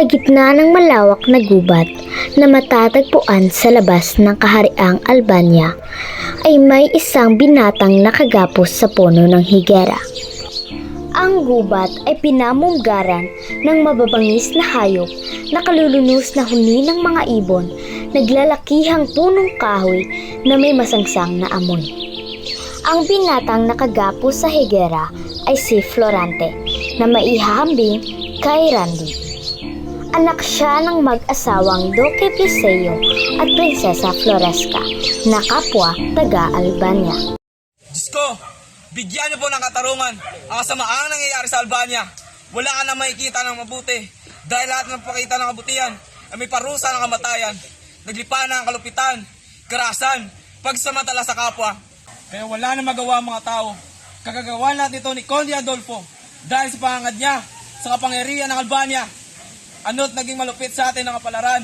Sa gitna ng malawak na gubat na matatagpuan sa labas ng kahariang Albania ay may isang binatang nakagapos sa puno ng higera. Ang gubat ay pinamumgaran ng mababangis na hayop na kalulunos na huni ng mga ibon, naglalakihang punong kahoy na may masangsang na amoy. Ang binatang nakagapos sa higera ay si Florante na maihahambing kay Randy. Anak siya ng mag-asawang Duque Pliseo at Prinsesa Floresca na kapwa taga-Albania. Diyos ko, bigyan niyo po ng katarungan ang kasamaang nangyayari sa Albania. Wala ka na makikita ng mabuti dahil lahat ng pakita ng kabutihan ay may parusa ng kamatayan. Naglipa na ang kalupitan, karahasan, pagsamantala sa kapwa. Kaya wala na magawa ang mga tao. Kagagawa natin ito ni Conde Adolfo dahil sa pangangad niya sa kapangyarihan ng Albania. Ano't naging malupit sa atin ang kapalaran.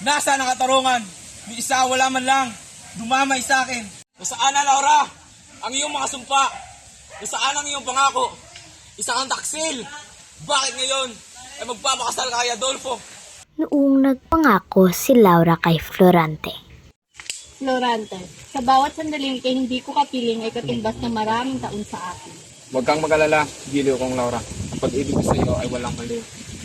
Nasa ang katarungan? Ni isa wala man lang dumamay sa akin. Nasaan na, Laura? Ang iyong mga sumpa? Nasaan ang iyong pangako? Isa kang taksil. Bakit ngayon ay magpapakasal ka kay Adolfo? Noong nagpangako si Laura kay Florante. Florante, sa bawat sandaling kay hindi ko kapiling ay katumbas ng maraming taon sa akin. Huwag kang mag-alala, giliw kong Laura. Ang pag-ibig ko sa iyo ay walang maliw.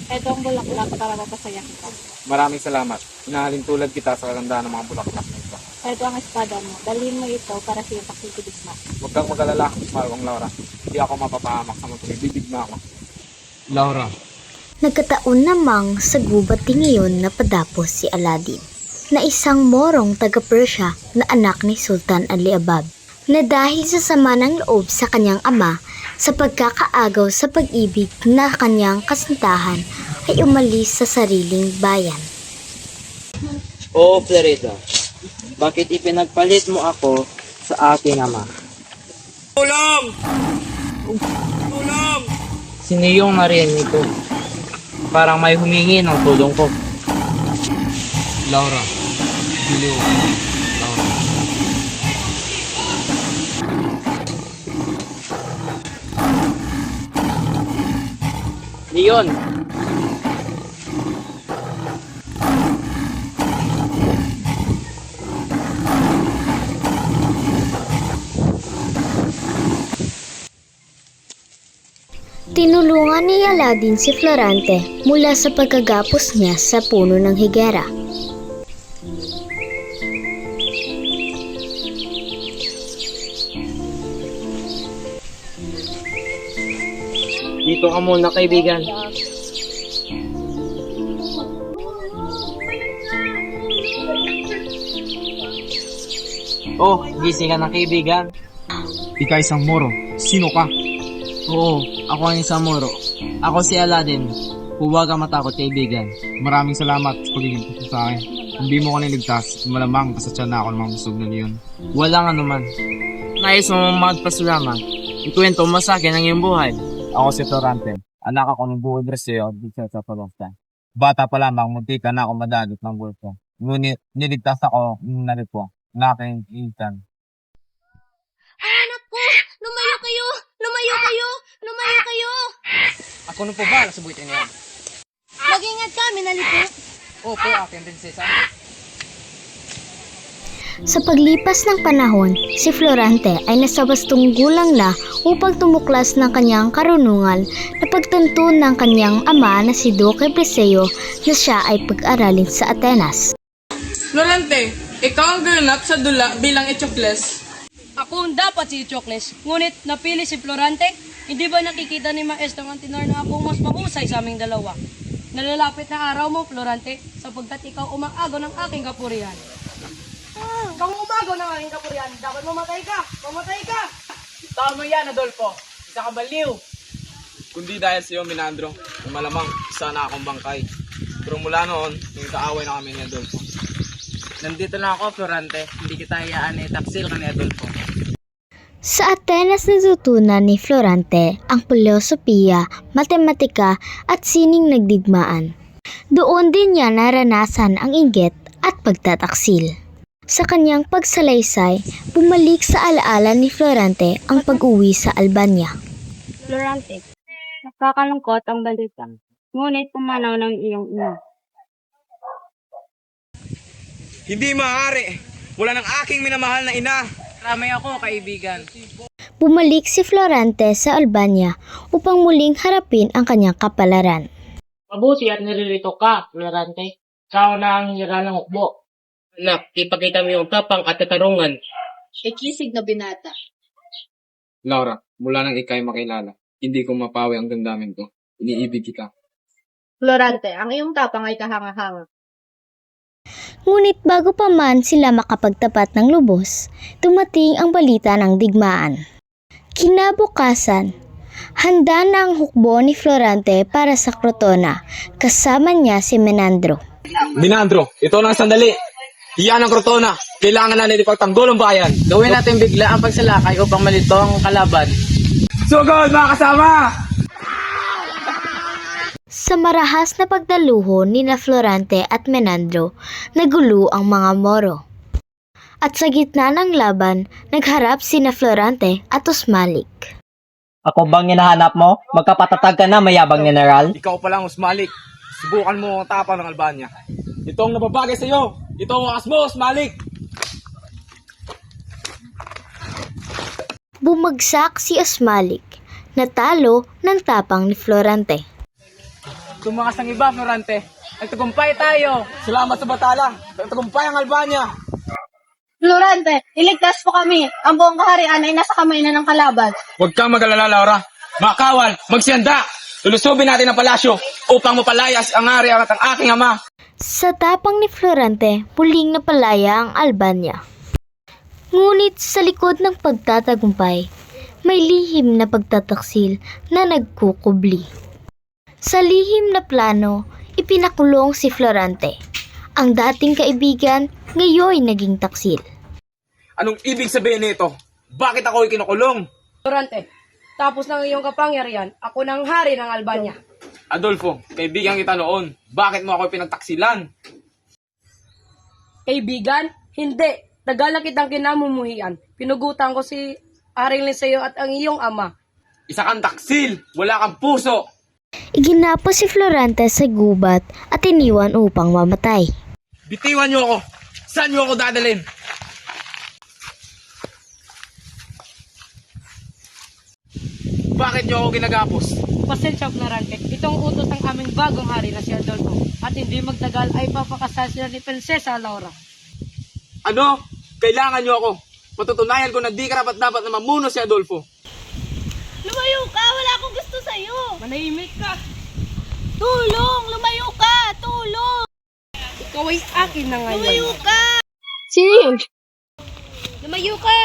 Ito ang bulaklak para mapasaya kita. Maraming salamat. Inahalin tulad kita sa kaganda ng mga bulaklak na ito. Ito ang espada mo. Dalhin mo ito para sa iyong pakikibigma. Huwag kang mag-alala, mahal kong Laura. Hindi ako mapapahamak sa mga bibigma ako. Laura. Nagkataon namang sa gubat ngayon na padapos si Aladdin, na isang morong taga-Persia na anak ni Sultan Ali Abab, na dahil sa sama ng loob sa kanyang ama sa pagkakaagaw sa pag-ibig na kanyang kasintahan ay umalis sa sariling bayan. Oo, Florida. Bakit ipinagpalit mo ako sa aking ama? Tulong! Tulong! Siniyong narinig ko. Parang may humingi ng tulong ko. Laura. Giliw. Laura. Leon! Tinulungan ni Aladdin si Florante mula sa pagkagapos niya sa puno ng higera. Dito ka muna, kaibigan. Oh, gising ka na, kaibigan. Ikaw isang moro. Sino ka? Oo, ako ang isang moro. Ako si Aladdin. Huwag kang matakot, kaibigan. Maraming salamat sa pagiging sa akin. Hindi mo ko niligtas, malamang kasatyan na ako ng mga busog na leon. Walang anuman. Nais mo magpasalamat. Ikwento mo sa akin ang iyong buhay. Ako si Florante. Anak ako ng buhay Breseo dito sa Palofta. Bata pa lamang, munti ka na ako madagot ng bulto. Ngunit niligtas ako ng narito na aking insan. Anak ko! Lumayo kayo! Lumayo kayo! Lumayo kayo! Ako nung po ba sa buhay niya? Mag-ingat ka, minalipo. Opo, aking prinsesa. Sa paglipas ng panahon, si Florante ay nasa wastong gulang na upang tumuklas ng kanyang karunungan na pagtanto ng kanyang ama na si Duque Pliseo na siya ay pag-aralin sa Atenas. Florante, ikaw ang ganap sa dula bilang Eteocles. Ako ang dapat si Chocles, ngunit napili si Florante. Hindi ba nakikita ni Maestro Antinor na ako mas mahusay sa aming dalawa? Nalalapit na araw mo, Florante, sapagkat ikaw umaagaw ng aking kapurihan. Ikaw umagaw ng aking kapurihan, dapat mamatay ka! Mamatay ka! Tama yan, Adolfo. Isa ka baliw. Kundi dahil sa iyo, Minandro, na malamang isa na akong bangkay. Pero mula noon, yung kaaway na kami ni Adolfo. Nandito na ako, Florante. Hindi kita hayaan taksil ka ni Adolfo. Sa Atenas natutunan ni Florante ang filosofiya, matematika at sining nagdigmaan. Doon din niya naranasan ang inggit at pagtataksil. Sa kanyang pagsalaysay, bumalik sa alaala ni Florante ang pag-uwi sa Albania. Florante, nakakalungkot ang balita. ngunit pumanaw ng iyong ina. Hindi maaari. Wala ng aking minamahal na ina. Ramay ako, kaibigan. Bumalik si Florante sa Albania upang muling harapin ang kanyang kapalaran. Mabuti at niririto ka, Florante. Ikaw na ang hira ng hukbo. Anak, ipakita mo yung tapang at katarungan. Ikisig na binata. Laura, mula nang ikay makilala, hindi ko mapawi ang damdamin ko. Iniibig kita. Florante, ang iyong tapang ay kahanga-hanga. Ngunit bago pa man sila makapagtapat ng lubos, dumating ang balita ng digmaan. Kinabukasan, handa na ang hukbo ni Florante para sa Crotona, kasama niya si Menandro. Menandro, ito na ang sandali. Iyan ang Crotona. Kailangan na ipagtanggol ang bayan. Gawin natin bigla ang pagsalakay upang malito ang kalaban. Sugod mga kasama! Sa marahas na pagdaluho ni na Florante at Menandro, nagulo ang mga Moro. At sa gitna ng laban, nagharap sina Florante at Osmalik. Ako bang hinahanap mo? Magkapatatag ka na, mayabang general. Ikaw pa lang, Osmalik. Subukan mo ang tapang ng Albania. Ito ang nababagay sa iyo. Ito ang wakas mo, Osmalik. Bumagsak si Osmalik, natalo ng tapang ni Florante. Tumakas ang iba, Florante. Nagtagumpay tayo. Salamat sa batala. Tagumpay ang Albania. Florante, iligtas po kami. Ang buong kaharian ay nasa kamay na ng kalaban. Huwag kang mag-alala, Laura. Mga kawal, magsiyanda. Lulusubin natin ang palasyo upang mapalayas ang ari at ang aking ama. Sa tapang ni Florante, muling napalaya ang Albania. Ngunit sa likod ng pagtatagumpay, may lihim na pagtataksil na nagkukubli. Sa lihim na plano, ipinakulong si Florante. Ang dating kaibigan, ngayon naging taksil. Anong ibig sabihin nito? Bakit ako kinukulong? Florante, tapos ng iyong kapangyarihan, ako nang hari ng Albania. Adolfo, kaibigan kita noon. Bakit mo ako pinagtaksilan? Kaibigan? Hindi. Tagal na kitang kinamumuhian. Pinugutan ko si Aring Liceo at ang iyong ama. Isa kang taksil. Wala kang puso. Iginapo si Florante sa gubat at iniwan upang mamatay. Bitiwan niyo ako. Saan niyo ako dadalhin? Bakit niyo ako ginagapos? Pasensya, Florante. Itong utos ng aming bagong hari na si Adolfo. At hindi magtagal ay papakasal sila ni Prinsesa Laura. Ano? Kailangan niyo ako. Matutunayan ko na di karapat-dapat na mamuno si Adolfo. Lumayo ka! Wala akong gusto sa'yo! Manahimik ka! Tulong! Lumayo ka! Tulong! Ikaw ay akin na ngayon. Lumayo ka! Sino yun? Lumayo ka!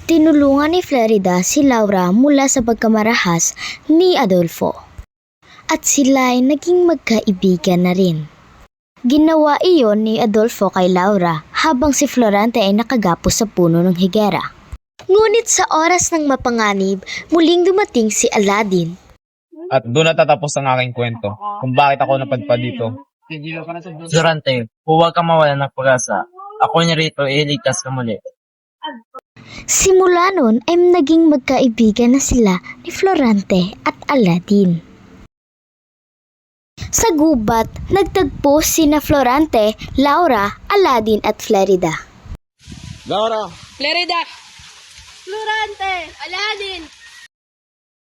Tinulungan ni Florida si Laura mula sa pagkamarahas ni Adolfo. At sila ay naging magkaibigan na rin. Ginawa iyon ni Adolfo kay Laura habang si Florante ay nakagapos sa puno ng higera. Ngunit sa oras ng mapanganib, muling dumating si Aladdin. At doon natatapos ang aking kwento kung bakit ako napadpad dito. Florante, huwag ka mawala ng pag-asa. Ako niya rito, iligtas ka muli. Simula nun ay naging magkaibigan na sila ni Florante at Aladdin. Sa gubat, nagtagpo sina Florante, Laura, Aladdin at Florida. Laura! Florida! Florante! Aladdin!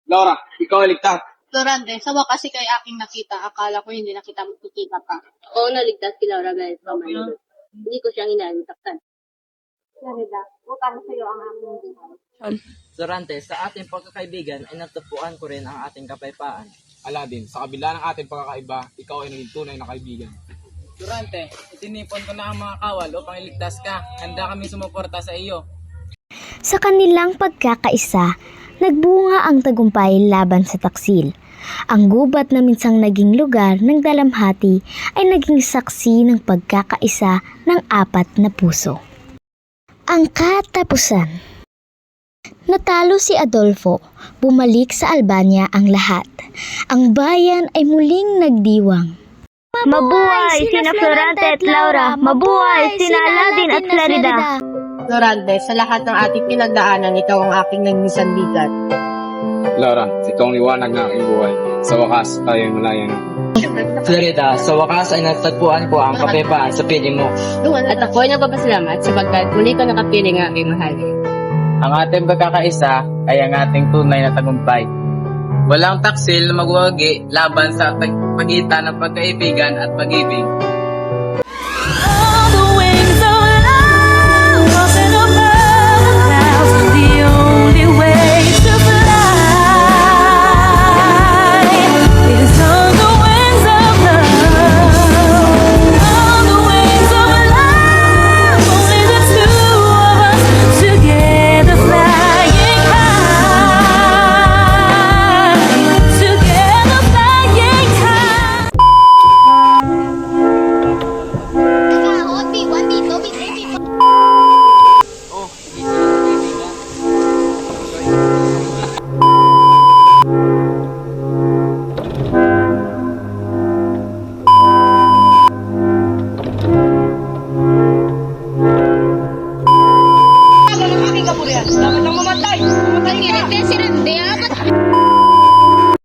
Laura, ikaw ay ligtas. Florante, sa wakas ikay aking nakita. Akala ko hindi nakita makikita pa. Oo, naligtas si Laura guys. Hindi ko siyang inaantaktan. Florida, utang sa'yo ang aking buhay. Florante, sa ating pagkakaibigan ay natupuan ko rin ang ating kapayapaan. Aladdin, sa kabila ng ating pagkakaiba, ikaw ay naging tunay na kaibigan. Florante, itinipon ko na ang mga kawal upang iligtas ka. Handa kami sumuporta sa iyo. Sa kanilang pagkakaisa, nagbunga ang tagumpay laban sa taksil. Ang gubat na minsang naging lugar ng dalamhati ay naging saksi ng pagkakaisa ng apat na puso. Ang katapusan. Natalo si Adolfo, bumalik sa Albania ang lahat. Ang bayan ay muling nagdiwang. Mabuhay sina Florante at Laura! Mabuhay sina Aladdin at Florida! Florante, sa lahat ng ating pinagdaanan, ikaw ang aking naging sandigan. Lawrence, ikaw ang liwanag ng aking buhay. Sa wakas, tayo ay malaya na. Florida, sa wakas ay natagpuan ko ang kapayapaan sa piling mo. At ako ay nagpapasalamat sapagkat muli ko nakapiling ang aking mahal. Ang ating pagkakaisa ay ang ating tunay na tagumpay. Walang taksil na magwagi laban sa pagitan ng pagkaibigan at pag-ibig.